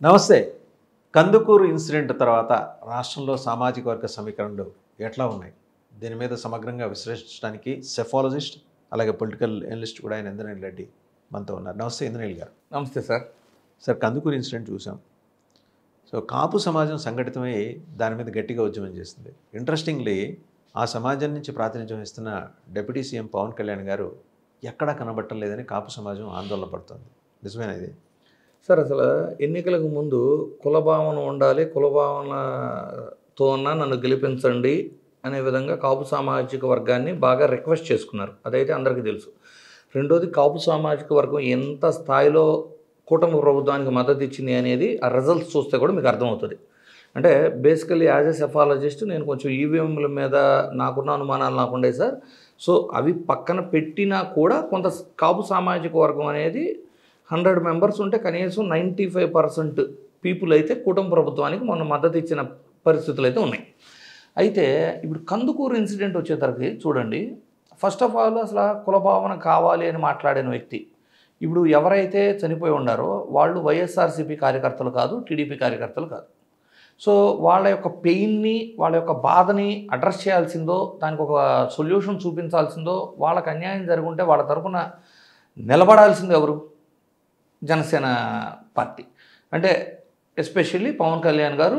నమస్తే. కందుకూరు ఇన్సిడెంట్ తర్వాత రాష్ట్రంలో సామాజిక వర్గ సమీకరణలు ఎట్లా ఉన్నాయి? దీని మీద సమగ్రంగా విశ్లేషించడానికి సెఫాలజిస్ట్ అలాగే పొలిటికల్ అనలిస్ట్ కూడా ఆయన ఇంద్రనీల్ రెడ్డి మనతో ఉన్నారు. నమస్తే ఇంద్రనీల్ గారు. నమస్తే సార్. సార్, కందుకూరు ఇన్సిడెంట్ చూసాం. సో కాపు సమాజం సంఘటితమై దాని మీద గట్టిగా ఉద్యమం చేస్తుంది. ఇంట్రెస్టింగ్లీ ఆ సమాజం నుంచి ప్రాతినిధ్యం వహిస్తున్న డిప్యూటీ సీఎం పవన్ కళ్యాణ్ గారు ఎక్కడా కనబట్టలేదని కాపు సమాజం ఆందోళన పడుతుంది. నిజమేనా ఇది? సార్, అసలు ఎన్నికలకు ముందు కులభావన ఉండాలి, కులభావనతో నన్ను గెలిపించండి అనే విధంగా కాపు సామాజిక వర్గాన్ని బాగా రిక్వెస్ట్ చేసుకున్నారు. అదైతే అందరికీ తెలుసు. రెండోది, కాపు సామాజిక వర్గం ఎంత స్థాయిలో కూటమి ప్రభుత్వానికి మద్దతు ఇచ్చింది అనేది ఆ రిజల్ట్స్ చూస్తే కూడా మీకు అర్థమవుతుంది. అంటే బేసికలీ యాజ్ ఎ సెఫాలజిస్ట్ నేను కొంచెం ఈవీఎంల మీద నాకున్న అనుమానాలు నాకుండే సార్. సో అవి పక్కన పెట్టినా కూడా కొంత కాపు సామాజిక వర్గం అనేది 100 మెంబర్స్ ఉంటే కనీసం 95% పీపుల్ అయితే కుటుంబ ప్రభుత్వానికి మొన్న మద్దతు ఇచ్చిన పరిస్థితులు అయితే ఉన్నాయి. అయితే ఇప్పుడు కందుకూరు ఇన్సిడెంట్ వచ్చేసరికి చూడండి, ఫస్ట్ ఆఫ్ ఆల్ అసలు కులభావన కావాలి అని మాట్లాడిన వ్యక్తి ఇప్పుడు ఎవరైతే చనిపోయి ఉన్నారో వాళ్ళు వైఎస్ఆర్సీపీ కార్యకర్తలు కాదు, టీడీపీ కార్యకర్తలు కాదు. సో వాళ్ళ యొక్క పెయిన్ని, వాళ్ళ యొక్క బాధని అడ్రస్ చేయాల్సిందో, దానికి ఒక సొల్యూషన్ చూపించాల్సిందో, వాళ్ళకి అన్యాయం జరుగుంటే వాళ్ళ తరపున నిలబడాల్సిందో ఎవరు? జనసేన పార్టీ. అంటే ఎస్పెషల్లీ పవన్ కళ్యాణ్ గారు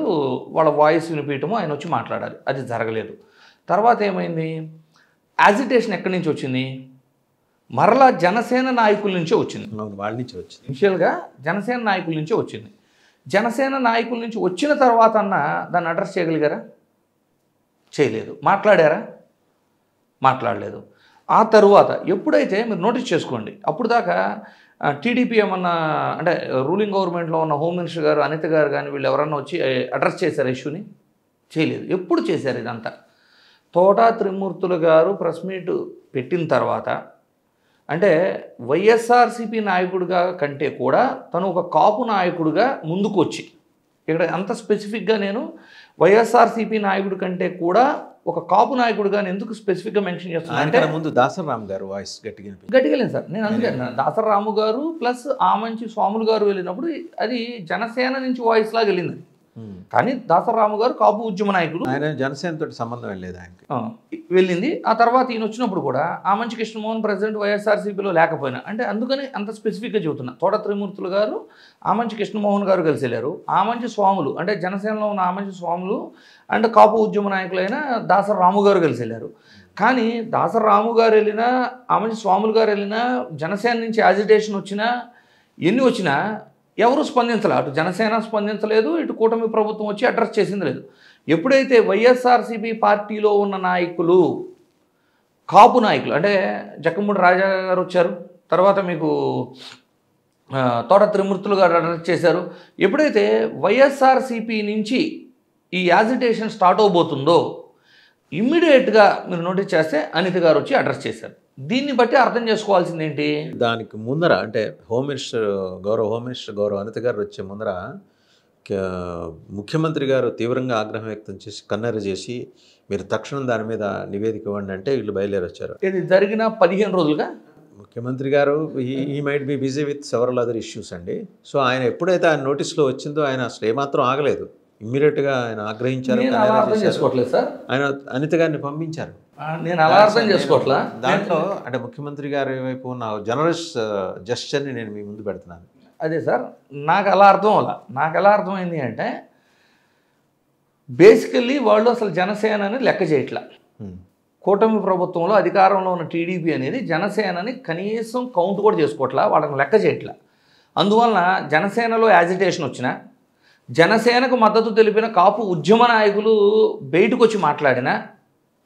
వాళ్ళ వాయిస్ వినిపించడము, ఆయన వచ్చి మాట్లాడాలి. అది జరగలేదు. తర్వాత ఏమైంది? యాజిటేషన్ ఎక్కడి నుంచి వచ్చింది? మరలా జనసేన నాయకుల నుంచే వచ్చింది. వాళ్ళ నుంచి వచ్చింది. ఇనిషియల్గా జనసేన నాయకుల నుంచే వచ్చింది. జనసేన నాయకుల నుంచి వచ్చిన తర్వాత అన్న దాన్ని అడ్రస్ చేయగలిగారా? చేయలేదు. మాట్లాడారా? మాట్లాడలేదు. ఆ తరువాత ఎప్పుడైతే మీరు నోటీస్ చేసుకోండి, అప్పుడు దాకా టీడీపీ ఏమన్నా అంటే రూలింగ్ గవర్నమెంట్లో ఉన్న హోమ్ మినిస్టర్ గారు అనిత గారు కానీ వీళ్ళు ఎవరన్నా వచ్చి అడ్రస్ చేశారు ఇష్యూని? చేయలేదు. ఎప్పుడు చేశారు ఇదంతా? తోటా త్రిమూర్తులు గారు ప్రెస్ మీట్ పెట్టిన తర్వాత, అంటే వైఎస్ఆర్సీపీ నాయకుడిగా కంటే కూడా తను ఒక కాపు నాయకుడిగా ముందుకు వచ్చి, ఇక్కడ అంత స్పెసిఫిక్గా నేను వైఎస్ఆర్సీపీ నాయకుడి కంటే కూడా ఒక కాపు నాయకుడిగా ఎందుకు స్పెసిఫిక్గా మెన్షన్ చేస్తున్నాను అంటే, ముందు దాసరామ్ గారు వాయిస్ గట్టిగా లేదు సార్. నేను అందుకే దాసరాము గారు ప్లస్ ఆమంచి స్వాములు గారు వెళ్ళినప్పుడు అది జనసేన నుంచి వాయిస్ లాగా వెళ్ళింది. కానీ దాసరాము గారు కాపు ఉద్యమ నాయకుడు, ఆయన జనసేన తోటి సంబంధం వెళ్ళలేదు ఆయనకి, వెళ్ళింది. ఆ తర్వాత ఈయన వచ్చినప్పుడు కూడా ఆమంచి కృష్ణమోహన్ ప్రెసిడెంట్ వైఎస్ఆర్సీపీలో లేకపోయినా, అంటే అందుకని అంత స్పెసిఫిక్గా చెబుతున్నా. తోట త్రిమూర్తులు గారు ఆమంచి కృష్ణమోహన్ గారు కలిసి వెళ్ళారు. ఆమంచి స్వాములు అంటే జనసేనలో ఉన్న ఆమంచి స్వాములు అండ్ కాపు ఉద్యమ నాయకులైన దాసరాము గారు కలిసి వెళ్ళారు. కానీ దాసరాము గారు వెళ్ళినా, ఆమంచి స్వాములు గారు వెళ్ళినా, జనసేన నుంచి యాజిటేషన్ వచ్చినా, ఎన్ని వచ్చినా ఎవరు స్పందించలేదు. అటు జనసేన స్పందించలేదు, ఇటు కూటమి ప్రభుత్వం వచ్చి అడ్రస్ చేసింది లేదు. ఎప్పుడైతే వైఎస్ఆర్సీపీ పార్టీలో ఉన్న నాయకులు, కాపు నాయకులు అంటే జక్కమూడి రాజా గారు వచ్చారు, తర్వాత మీకు తోట త్రిమూర్తులు గారు అడ్రస్ చేశారు. ఎప్పుడైతే వైఎస్ఆర్సీపీ నుంచి ఈ యాజిటేషన్ స్టార్ట్ అవబోతుందో ఇమ్మీడియట్గా మీరు నోటీస్ చేస్తే అనిత గారు వచ్చి అడ్రస్ చేశారు. దీన్ని బట్టి అర్థం చేసుకోవాల్సింది ఏంటి? దానికి ముందర అంటే గౌరవ హోమ్ మినిస్టర్ గౌరవ అనిత గారు వచ్చే ముందర ముఖ్యమంత్రి గారు తీవ్రంగా ఆగ్రహం వ్యక్తం చేసి కన్నెర చేసి మీరు తక్షణం దాని మీద నివేదిక ఇవ్వండి అంటే వీళ్ళు బయలుదేరి వచ్చారు. ఇది జరిగిన 15 రోజులుగా ముఖ్యమంత్రి గారు he might be busy with several other issues అండి. సో ఆయన ఎప్పుడైతే ఆయన నోటీస్లో వచ్చిందో ఆయన అసలు ఏమాత్రం ఆగలేదు. ఇమ్మీడియట్గా ఆయన ఆగ్రహించారు. అర్థం చేసుకోవట్లేదు సార్. ఆయన అనిత గారిని పంపించారు. నేను అలా అర్థం చేసుకోవట్లా. దాంట్లో అంటే ముఖ్యమంత్రి గారి వైపు ఉన్న జనరస్ జస్చర్ని నేను మీ ముందు పెడుతున్నాను. అదే సార్, నాకు ఎలా అర్థమైంది అంటే, బేసికల్లీ వాళ్ళు అసలు జనసేనని లెక్క చేయట్లా. కూటమి ప్రభుత్వంలో అధికారంలో ఉన్న టీడీపీ అనేది జనసేనని కనీసం కౌంట్ కూడా చేసుకోవట్లా, వాళ్ళని లెక్క చేయట్లా. అందువలన జనసేనలో యాజిటేషన్ వచ్చినా, జనసేనకు మద్దతు తెలిపిన కాపు ఉద్యమ నాయకులు బయటకు వచ్చి మాట్లాడినా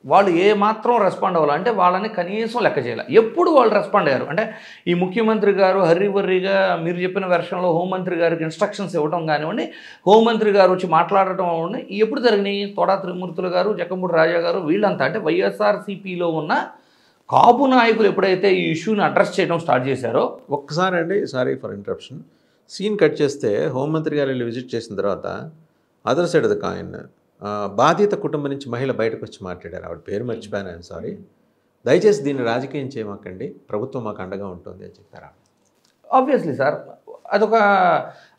వాళ్ళు ఏమాత్రం రెస్పాండ్ అవ్వాలి అంటే వాళ్ళని కనీసం లెక్క చేయాలి. ఎప్పుడు వాళ్ళు రెస్పాండ్ అయ్యారు అంటే, ఈ ముఖ్యమంత్రి గారు హర్రివర్రిగా మీరు చెప్పిన వెర్షన్లో హోంమంత్రి గారికి ఇన్స్ట్రక్షన్స్ ఇవ్వడం కానివ్వండి, హోంమంత్రి గారు వచ్చి మాట్లాడటం అవ్వండి, ఎప్పుడు జరిగినాయి? తోడా త్రిమూర్తులు గారు, జక్కమూడి రాజా గారు వీళ్ళంతా అంటే వైఎస్ఆర్సీపీలో ఉన్న కాపు నాయకులు ఎప్పుడైతే ఈ ఇష్యూని అడ్రస్ చేయడం స్టార్ట్ చేశారో. ఒక్కసారి అండి, sorry for interruption, scene cut చేస్తే హోంమంత్రి గారు వెళ్ళి విజిట్ చేసిన తర్వాత other side of the coin బాధిత కుటుంబం నుంచి మహిళ బయటకు వచ్చి మాట్లాడారు. ఆవిడ పేరు మర్చిపోయాను, ఐఎమ్ సారీ. దయచేసి దీన్ని రాజకీయం చేయమాకండి, ప్రభుత్వం మాకు అండగా ఉంటుంది అని చెప్పారు. ఆబ్వియస్లీ సార్, అదొక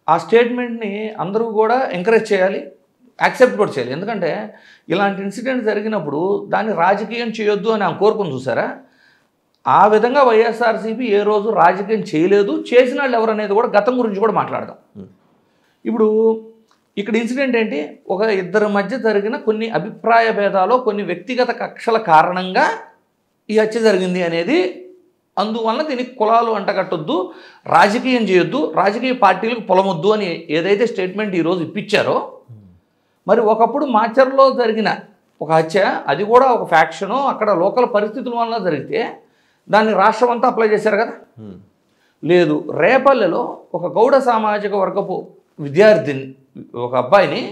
ఆ స్టేట్మెంట్ని అందరూ కూడా ఎంకరేజ్ చేయాలి, యాక్సెప్ట్ కూడా చేయాలి. ఎందుకంటే ఇలాంటి ఇన్సిడెంట్ జరిగినప్పుడు దాన్ని రాజకీయం చేయొద్దు అని ఆమె కోరుకుని చూసారా, ఆ విధంగా వైఎస్ఆర్సీపీ ఏ రోజు రాజకీయం చేయలేదు. చేసిన వాళ్ళు ఎవరనేది కూడా గతం గురించి కూడా మాట్లాడదాం. ఇప్పుడు ఇక్కడ ఇన్సిడెంట్ ఏంటి, ఒక ఇద్దరి మధ్య జరిగిన కొన్ని అభిప్రాయ భేదాలు, కొన్ని వ్యక్తిగత కక్షల కారణంగా ఈ హత్య జరిగింది అనేది. అందువలన దీనికి కులాలు అంటగట్టొద్దు, రాజకీయం చేయొద్దు, రాజకీయ పార్టీలకు పొలమొద్దు అని ఏదైతే స్టేట్మెంట్ ఈరోజు ఇప్పించారో, మరి ఒకప్పుడు మాచర్లో జరిగిన ఒక హత్య, అది కూడా ఒక ఫ్యాక్షను, అక్కడ లోకల్ పరిస్థితుల వలన జరిగితే దాన్ని రాష్ట్రం అంతా అప్లై చేశారు కదా. లేదు, రేపల్లెలో ఒక గౌడ సామాజిక వర్గపు విద్యార్థిని, ఒక అబ్బాయిని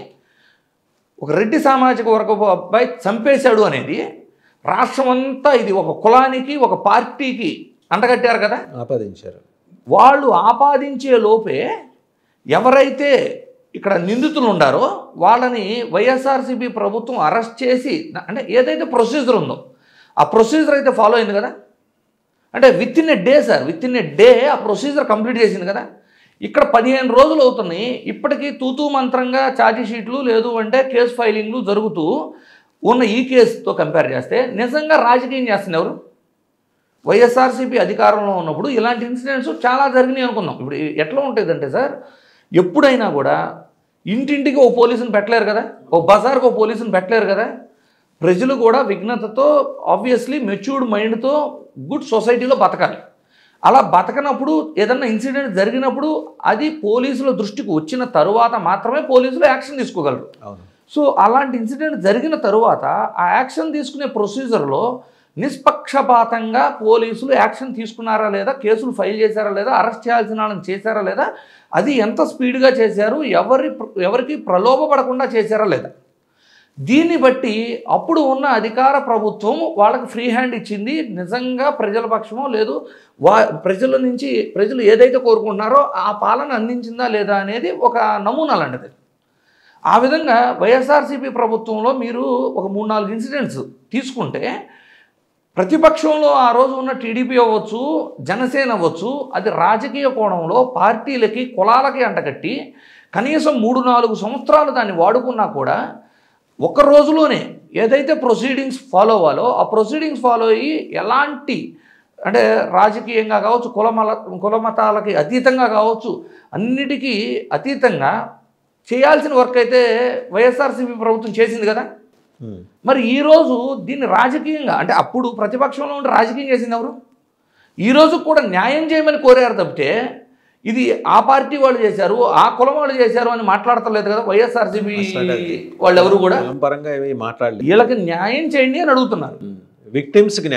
ఒక రెడ్డి సామాజిక వర్గపు అబ్బాయి చంపేశాడు అనేది రాష్ట్రం అంతా ఇది ఒక కులానికి ఒక పార్టీకి అంటగట్టారు కదా, ఆపాదించారు. వాళ్ళు ఆపాదించే లోపే ఎవరైతే ఇక్కడ నిందితులు ఉండారో వాళ్ళని వైఎస్ఆర్సీపీ ప్రభుత్వం అరెస్ట్ చేసి, అంటే ఏదైతే ప్రొసీజర్ ఉందో ఆ ప్రొసీజర్ అయితే ఫాలో అయింది కదా. అంటే with in a day sir, with in a day ఆ ప్రొసీజర్ కంప్లీట్ చేసింది కదా. ఇక్కడ 15 రోజులు అవుతున్నాయి, ఇప్పటికీ తూతూ మంత్రంగా ఛార్జీ షీట్లు లేదు అంటే కేసు ఫైలింగ్లు జరుగుతూ ఉన్న ఈ కేసుతో కంపేర్ చేస్తే నిజంగా రాజకీయం చేస్తుంది ఎవరు? వైఎస్ఆర్సీపీ అధికారంలో ఉన్నప్పుడు ఇలాంటి ఇన్సిడెంట్స్ చాలా జరిగినాయి అనుకుందాం. ఇప్పుడు ఎట్లా ఉంటుందంటే సార్, ఎప్పుడైనా కూడా ఇంటింటికి ఓ పోలీసుని పెట్టలేరు కదా, ఓ బజార్కి ఓ పోలీసుని పెట్టలేరు కదా. ప్రజలు కూడా విఘ్నతతో, ఆబ్వియస్లీ మెచ్యూర్డ్ మైండ్తో గుడ్ సొసైటీలో బతకాలి. అలా బతకనప్పుడు ఏదన్నా ఇన్సిడెంట్ జరిగినప్పుడు అది పోలీసుల దృష్టికి వచ్చిన తరువాత మాత్రమే పోలీసులు యాక్షన్ తీసుకోగలరు. సో అలాంటి ఇన్సిడెంట్ జరిగిన తరువాత ఆ యాక్షన్ తీసుకునే ప్రొసీజర్లో నిష్పక్షపాతంగా పోలీసులు యాక్షన్ తీసుకున్నారా లేదా, కేసులు ఫైల్ చేశారా లేదా, అరెస్ట్ చేయాల్సిన వాళ్ళని చేశారా లేదా, అది ఎంత స్పీడ్గా చేశారు, ఎవరికి ప్రలోభపడకుండా చేశారా లేదా, దీన్ని బట్టి అప్పుడు ఉన్న అధికార ప్రభుత్వం వాళ్ళకి ఫ్రీ హ్యాండ్ ఇచ్చింది. నిజంగా ప్రజల పక్షమో లేదు, ప్రజల నుంచి ప్రజలు ఏదైతే కోరుకుంటున్నారో ఆ పాలన అందించిందా లేదా అనేది ఒక నమూనా లాంటిది. ఆ విధంగా వైఎస్ఆర్సీపీ ప్రభుత్వంలో మీరు ఒక 3-4 ఇన్సిడెంట్స్ తీసుకుంటే, ప్రతిపక్షంలో ఆ రోజు ఉన్న టీడీపీ అవ్వచ్చు, జనసేన అవ్వచ్చు, అది రాజకీయ కోణంలో పార్టీలకి కులాలకి అంటగట్టి కనీసం 3-4 సంవత్సరాలు దాన్ని వాడుకున్నా కూడా ఒక రోజులోనే ఏదైతే ప్రొసీడింగ్స్ ఫాలో అవ్వాలో ఆ ప్రొసీడింగ్స్ ఫాలో అయ్యి ఎలాంటి, అంటే రాజకీయంగా కావచ్చు, కులమతాలకి అతీతంగా కావచ్చు, అన్నిటికీ అతీతంగా చేయాల్సిన వర్క్ అయితే వైఎస్ఆర్సీపీ ప్రభుత్వం చేసింది కదా. మరి ఈరోజు దీన్ని రాజకీయంగా, అంటే అప్పుడు ప్రతిపక్షంలో ఉండి రాజకీయం చేసింది ఎవరు? ఈరోజు కూడా న్యాయం చేయమని కోరారు తప్పితే ఇది ఆ పార్టీ వాళ్ళు చేశారు, ఆ కులం వాళ్ళు చేశారు అని మాట్లాడతలేదు కదా వైఎస్ఆర్సీపీ వాళ్ళు ఎవరు కూడా. మాట్లాడలేదు. వీళ్ళకి న్యాయం చేయండి అని అడుగుతున్నారు, విక్టిమ్స్కి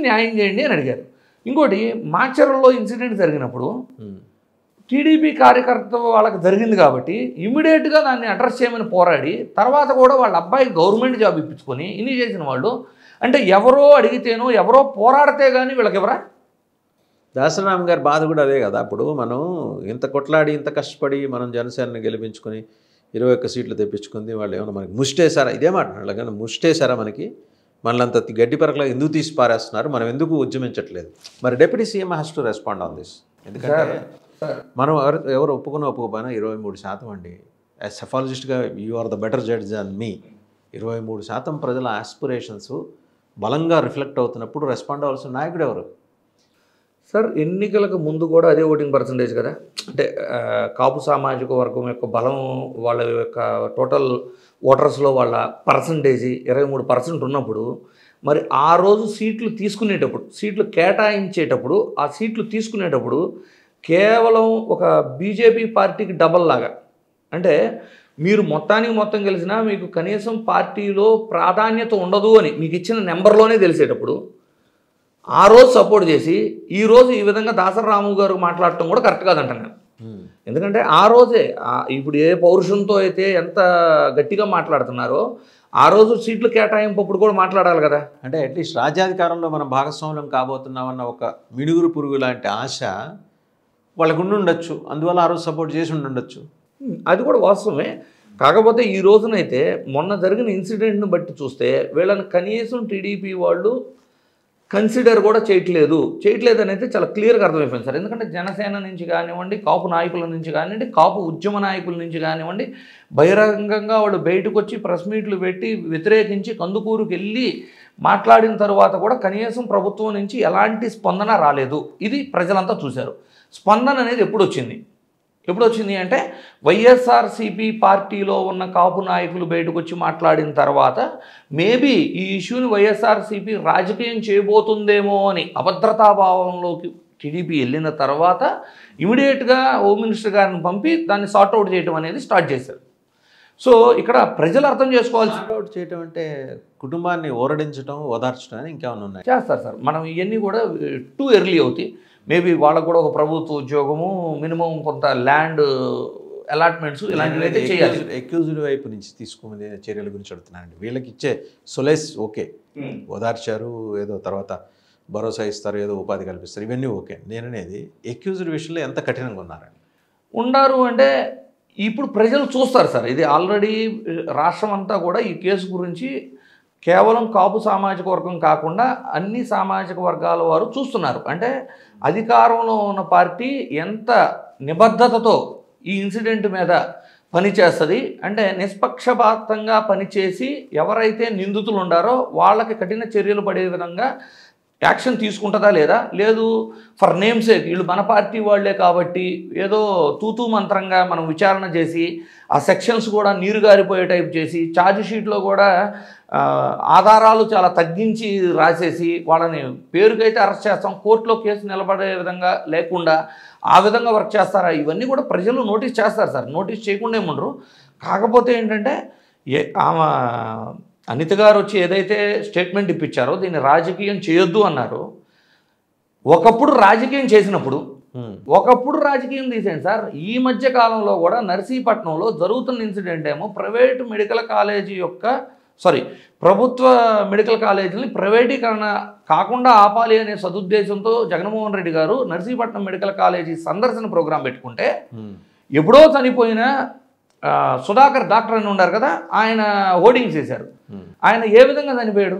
న్యాయం చేయండి అని అడిగారు. ఇంకోటి, మాచర్లలో ఇన్సిడెంట్ జరిగినప్పుడు టీడీపీ కార్యకర్త వాళ్ళకి జరిగింది కాబట్టి ఇమీడియట్గా దాన్ని అడ్రస్ చేయమని పోరాడి, తర్వాత కూడా వాళ్ళ అబ్బాయికి గవర్నమెంట్ జాబ్ ఇప్పించుకొని ఇన్ని చేసిన వాళ్ళు, అంటే ఎవరో అడిగితేనో ఎవరో పోరాడితే కానీ వీళ్ళకి ఎవరా? దాసరామ్ గారి బాధ కూడా అదే కదా. అప్పుడు మనం ఇంత కొట్లాడి ఇంత కష్టపడి మనం జనసేనని గెలిపించుకొని 21 సీట్లు తెప్పించుకుంది, వాళ్ళు ఏమన్నా మనకి ముష్టేశారా? ఇదే మాట, వాళ్ళకన్నా ముష్టేశారా? మనల్ని గడ్డి పరకలా ఎందుకు తీసి పారేస్తున్నారు, మనం ఎందుకు ఉద్యమించట్లేదు? మరి deputy CM has to respond on this. ఎందుకంటే మనం ఎవరు ఒప్పుకోకపోయినా 23% అండి. యాజ్ సెఫాలజిస్ట్గా you are the better judge than me. 23% ప్రజల ఆస్పిరేషన్స్ బలంగా రిఫ్లెక్ట్ అవుతున్నప్పుడు రెస్పాండ్ అవ్వాల్సిన నాయకుడు ఎవరు? సార్, ఎన్నికలకు ముందు కూడా అదే ఓటింగ్ పర్సంటేజ్ కదా. అంటే కాపు సామాజిక వర్గం యొక్క బలం, వాళ్ళ యొక్క టోటల్ ఓటర్స్లో వాళ్ళ పర్సంటేజీ 23% ఉన్నప్పుడు, మరి ఆ రోజు సీట్లు తీసుకునేటప్పుడు, సీట్లు కేటాయించేటప్పుడు, ఆ సీట్లు తీసుకునేటప్పుడు కేవలం ఒక బీజేపీ పార్టీకి డబల్ లాగా, అంటే మీరు మొత్తం గెలిచినా మీకు కనీసం పార్టీలో ప్రాధాన్యత ఉండదు అని మీకు ఇచ్చిన నెంబర్లోనే తెలిసేటప్పుడు ఆ రోజు సపోర్ట్ చేసి ఈరోజు ఈ విధంగా దాసరాము గారు మాట్లాడటం కూడా కరెక్ట్ కాదంటాను నేను. ఎందుకంటే ఆ రోజే ఇప్పుడు ఏ పౌరుషంతో అయితే ఎంత గట్టిగా మాట్లాడుతున్నారో ఆ రోజు సీట్లు కేటాయింపు కూడా మాట్లాడాలి కదా. అంటే అట్లీస్ట్ రాజ్యాధికారంలో మనం భాగస్వామ్యం కాబోతున్నామన్న ఒక మినుగురు పురుగు లాంటి ఆశ వాళ్ళకు ఉండొచ్చు, అందువల్ల ఆ రోజు సపోర్ట్ చేసి ఉండొచ్చు. అది కూడా వాస్తవమే. కాకపోతే ఈ రోజునైతే మొన్న జరిగిన ఇన్సిడెంట్ను బట్టి చూస్తే వీళ్ళని కనీసం టీడీపీ వాళ్ళు కన్సిడర్ కూడా చేయట్లేదు అనేది చాలా క్లియర్గా అర్థమైపోయింది సార్. ఎందుకంటే జనసేన నుంచి కానివ్వండి, కాపు నాయకుల నుంచి కానివ్వండి, కాపు ఉద్యమ నాయకుల నుంచి కానివ్వండి, బహిరంగంగా వాళ్ళు బయటకు వచ్చి ప్రెస్ మీట్లు పెట్టి వ్యతిరేకించి కందుకూరుకి వెళ్ళి మాట్లాడిన తర్వాత కూడా కనీసం ప్రభుత్వం నుంచి ఎలాంటి స్పందన రాలేదు. ఇది ప్రజలంతా చూశారు. స్పందన అనేది ఎప్పుడు వచ్చింది అంటే వైఎస్ఆర్సీపీ పార్టీలో ఉన్న కాపు నాయకులు బయటకు వచ్చి మాట్లాడిన తర్వాత మేబీ ఈ ఇష్యూని వైఎస్ఆర్సీపీ రాజకీయం చేయబోతుందేమో అని అభద్రతాభావంలోకి టీడీపీ వెళ్ళిన తర్వాత ఇమీడియట్గా హోమ్ మినిస్టర్ గారిని పంపి దాన్ని సార్ట్అవుట్ చేయడం అనేది స్టార్ట్ చేశారు. సో ఇక్కడ ప్రజలు అర్థం చేసుకోవాల్సి అవుట్ చేయటం అంటే కుటుంబాన్ని ఓరడించడం, ఓదార్చడం అని ఇంకేమైనా ఉన్నాయి చేస్తారు సార్. మనం ఇవన్నీ కూడా టూ ఎర్లీ అవుతాయి. మేబీ వాళ్ళకు కూడా ఒక ప్రభుత్వ ఉద్యోగము, మినిమం కొంత ల్యాండ్ అలాట్మెంట్స్ ఇలాంటివి అయితే చేయాలి. అక్యూజ్డ్ వైపు నుంచి తీసుకునే చర్యల గురించి అడుగుతున్నానండి. వీళ్ళకి ఇచ్చే సొలైస్ ఓకే, ఓదార్చారు, ఏదో తర్వాత భరోసా ఇస్తారు, ఏదో ఉపాధి కల్పిస్తారు, ఇవన్నీ ఓకే. నేననేది అక్యూజ్డ్ విషయంలో ఎంత కఠినంగా ఉన్నారండి ఉండారు అంటే ఇప్పుడు ప్రజలు చూస్తారు సార్. ఇది ఆల్రెడీ రాష్ట్రం అంతా కూడా ఈ కేసు గురించి కేవలం కాపు సామాజిక వర్గం కాకుండా అన్ని సామాజిక వర్గాల వారు చూస్తున్నారు. అంటే అధికారంలో ఉన్న పార్టీ ఎంత నిబద్ధతతో ఈ ఇన్సిడెంట్ మీద పనిచేస్తుంది అంటే నిష్పక్షపాతంగా పనిచేసి ఎవరైతే నిందితులు ఉండారో వాళ్ళకి కఠిన చర్యలు పడే విధంగా యాక్షన్ తీసుకుంటుందా లేదా, లేదు ఫర్ నేమ్ సేక్ వీళ్ళు మన పార్టీ వాళ్లే కాబట్టి ఏదో తూతూ మంత్రంగా మనం విచారణ చేసి ఆ సెక్షన్స్ కూడా నీరు గారిపోయే టైప్ చేసి ఛార్జ్ షీట్లో కూడా ఆధారాలు చాలా తగ్గించి రాసేసి వాళ్ళని పేరుకైతే అరెస్ట్ చేస్తాం, కోర్టులో కేసు నిలబడే విధంగా లేకుండా ఆ విధంగా వర్క్ చేస్తారా? ఇవన్నీ కూడా ప్రజలు నోటీస్ చేస్తారు సార్. నోటీస్ చేయకుండా ఏముండరు. కాకపోతే ఏంటంటే ఆమె అనిత గారు వచ్చి ఏదైతే స్టేట్మెంట్ ఇప్పించారో దీన్ని రాజకీయం చేయొద్దు అన్నారు. ఒకప్పుడు రాజకీయం చేసినప్పుడు ఒకప్పుడు రాజకీయం తీసేయండి సార్. ఈ మధ్య కాలంలో కూడా నర్సీపట్నంలో జరుగుతున్న ఇన్సిడెంట్ ఏమో ప్రభుత్వ మెడికల్ కాలేజీని ప్రైవేటీకరణ కాకుండా ఆపాలి అనే సదుద్దేశంతో జగన్మోహన్ రెడ్డి గారు నర్సీపట్నం మెడికల్ కాలేజీ సందర్శన ప్రోగ్రాం పెట్టుకుంటే ఎప్పుడో చనిపోయిన సుధాకర్ డాక్టర్ అని ఉన్నారు కదా, ఆయన హోర్డింగ్స్ చేశారు. ఆయన ఏ విధంగా చనిపోయాడు?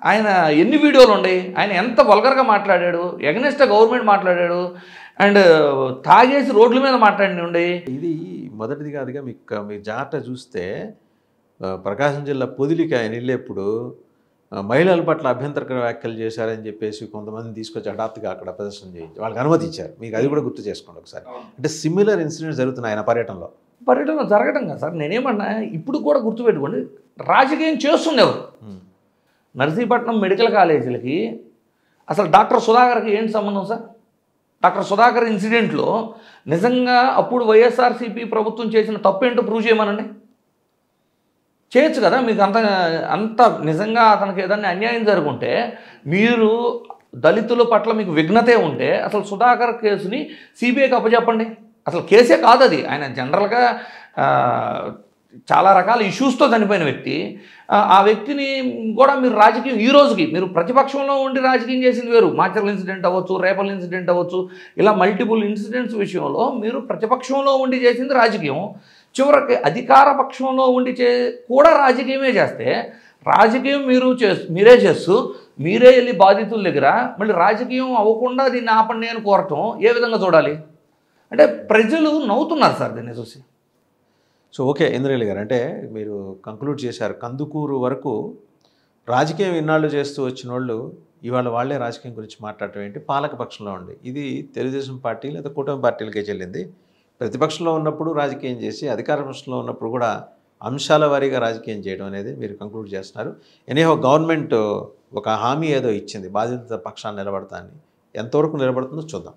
ఆయన ఎన్ని వీడియోలు ఉన్నాయి? ఆయన ఎంత వల్గర్గా మాట్లాడాడు, ఎగనెస్ట్ గవర్నమెంట్ మాట్లాడాడు, అండ్ తాగేసి రోడ్ల మీద మాట్లాడి. ఇది మొదటిది కాదుగా. మీరు జాగ్రత్త చూస్తే ప్రకాశం జిల్లా పొదిలికి ఆయన వెళ్ళేప్పుడు మహిళల పట్ల అభ్యంతరకర వ్యాఖ్యలు చేశారని చెప్పేసి కొంతమంది తీసుకొచ్చి హఠాత్తుగా అక్కడ ప్రదర్శన చేయించి వాళ్ళకి అనుమతి ఇచ్చారు. మీకు అది కూడా గుర్తు చేసుకోండి ఒకసారి. అంటే సిమిలర్ ఇన్సిడెంట్స్ జరుగుతున్నాయి ఆయన పర్యటనలో జరగడం కదా సార్. నేనేమన్నా ఇప్పుడు కూడా గుర్తుపెట్టుకోండి, రాజకీయం చేస్తుండేవారు. నర్సీపట్నం మెడికల్ కాలేజీలకి అసలు డాక్టర్ సుధాకర్కి ఏంటి సంబంధం సార్? డాక్టర్ సుధాకర్ ఇన్సిడెంట్లో నిజంగా అప్పుడు వైఎస్ఆర్సీపీ ప్రభుత్వం చేసిన తప్పేంటో ప్రూవ్ చేయమనండి. చేయొచ్చు కదా. మీకు అంత నిజంగా అతనికి ఏదైనా అన్యాయం జరుగుంటే, మీరు దళితుల పట్ల మీకు విఘ్నతే ఉంటే అసలు సుధాకర్ కేసుని సిబిఐకి అప్పచెప్పండి. అసలు కేసే కాదు అది. ఆయన జనరల్గా చాలా రకాల ఇష్యూస్తో చనిపోయిన వ్యక్తి. ఆ వ్యక్తిని కూడా మీరు రాజకీయం ఈ రోజుకి మీరు ప్రతిపక్షంలో ఉండి రాజకీయం చేసింది వేరు. మాచర్ల ఇన్సిడెంట్ అవ్వచ్చు, రేపల్ ఇన్సిడెంట్ అవ్వచ్చు, ఇలా మల్టిపుల్ ఇన్సిడెంట్స్ విషయంలో మీరు ప్రతిపక్షంలో ఉండి చేసింది రాజకీయం. చివరికి అధికార పక్షంలో ఉండి కూడా రాజకీయమే చేస్తే, రాజకీయం మీరే చేస్తూ మీరే వెళ్ళి బాధితుల దగ్గర మళ్ళీ రాజకీయం అవ్వకుండా దీన్ని ఆపండి అని కోరటం ఏ విధంగా చూడాలి? అంటే ప్రజలు నవ్వుతున్నారు సార్ దీన్ని చూసి. సో ఓకే ఇంద్రవేలి గారు, అంటే మీరు కంక్లూడ్ చేశారు. కందుకూరు వరకు రాజకీయం ఇన్నాళ్ళు చేస్తూ వచ్చిన వాళ్ళు ఇవాళ వాళ్ళే రాజకీయం గురించి మాట్లాడటం ఏంటి? పాలక పక్షంలో ఉండి ఇది తెలుగుదేశం పార్టీ లేదా కూటమి పార్టీలకే చెల్లింది. ప్రతిపక్షంలో ఉన్నప్పుడు రాజకీయం చేసి అధికార పక్షంలో ఉన్నప్పుడు కూడా అంశాల వారీగా రాజకీయం చేయడం అనేది మీరు కంక్లూడ్ చేస్తున్నారు. ఎనీహో గవర్నమెంట్ ఒక హామీ ఏదో ఇచ్చింది, బాధిత పక్షాన్ని నిలబడతా అని. ఎంతవరకు నిలబడుతుందో చూద్దాం.